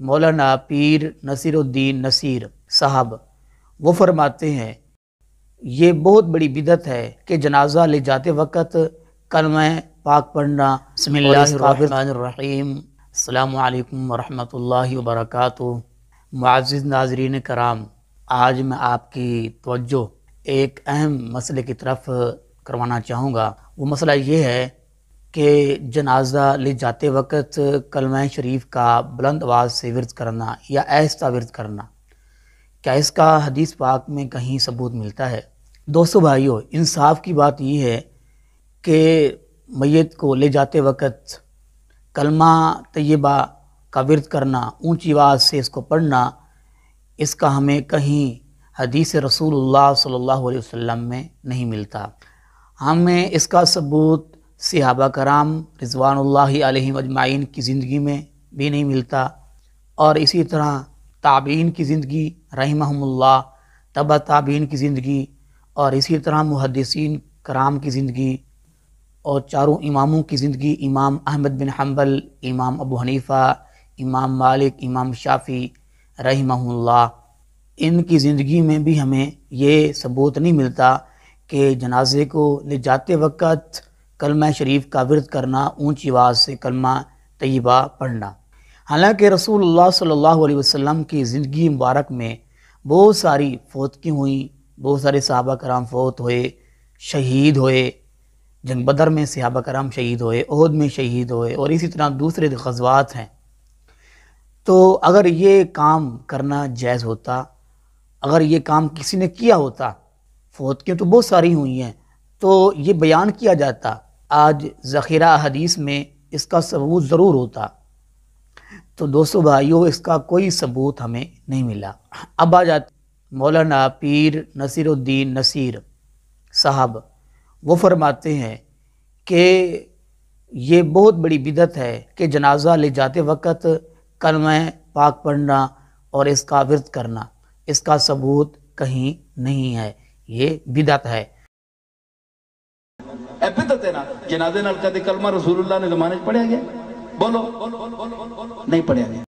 مولانا پیر نصیر الدین نصیر صاحب وہ فرماتے ہیں یہ بہت بڑی بدعت ہے کہ جنازہ لے جاتے وقت کلمہ پاک پڑھنا۔ بسم اللہ الرحمن الرحیم۔ السلام علیکم ورحمۃ اللہ وبرکاتہ۔ معزز ناظرین کرام، آج میں آپ کی توجہ ایک اہم مسئلے کی طرف کروانا چاہوں گا۔ وہ مسئلہ یہ ہے کہ جنازہ لے جاتے وقت کلمہ شریف کا بلند آواز سے ورد کرنا یا آہستہ ورد کرنا، کیا اس کا حدیث پاک میں کہیں ثبوت ملتا ہے؟ دوستو بھائیو، انصاف کی بات یہ ہے کہ میت کو لے جاتے وقت کلمہ طیبہ کا ورد کرنا، اونچی آواز سے اس کو پڑھنا، اس کا ہمیں کہیں حدیث رسول اللہ صلی اللہ علیہ وسلم میں نہیں ملتا۔ ہمیں اس کا ثبوت صحابہ کرام رضوان اللہ علیہم اجمعین کی زندگی میں بھی نہیں ملتا، اور اسی طرح تابعین کی زندگی رحمہم اللہ، تبع تابعین کی زندگی، اور اسی طرح محدثین کرام کی زندگی، اور چاروں اماموں کی زندگی، امام احمد بن حنبل، امام ابو حنیفہ، امام مالک، امام شافعی رحمہم اللہ، ان کی زندگی میں بھی ہمیں یہ ثبوت نہیں ملتا کہ جنازے کو لے جاتے وقت کلمہ شریف کا ورد کرنا، اونچی آواز سے کلمہ طیبہ پڑھنا۔ حالانکہ رسول اللہ صلی اللہ علیہ وسلم کی زندگی مبارک میں بہت ساری فوتگی ہوئیں، بہت سارے صحابہ کرام فوت ہوئے، شہید ہوئے، جنگ بدر میں صحابہ کرام شہید ہوئے، احد میں شہید ہوئے، اور اسی طرح دوسرے غزوات ہیں۔ تو اگر یہ کام کرنا جائز ہوتا، اگر یہ کام کسی نے کیا ہوتا، فوتگیاں تو بہت ساری ہوئی ہیں، تو یہ بیان کیا جاتا، آج ذخیرہ حدیث میں اس کا ثبوت ضرور ہوتا۔ تو دوستو بھائیو، اس کا کوئی ثبوت ہمیں نہیں ملا۔ اب آ جاتے مولانا پیر نصیر الدین نصیر صاحب وہ فرماتے ہیں کہ یہ بہت بڑی بدعت ہے کہ جنازہ لے جاتے وقت کلمہ پاک پڑھنا اور اس کا ورد کرنا، اس کا ثبوت کہیں نہیں ہے، یہ بدعت ہے۔ اے بدعت ہے نا، جنازے نال کدے کلمہ رسول اللہ نے زمانے چ پڑھیا گیا؟ بولو، نہیں پڑھیا گیا۔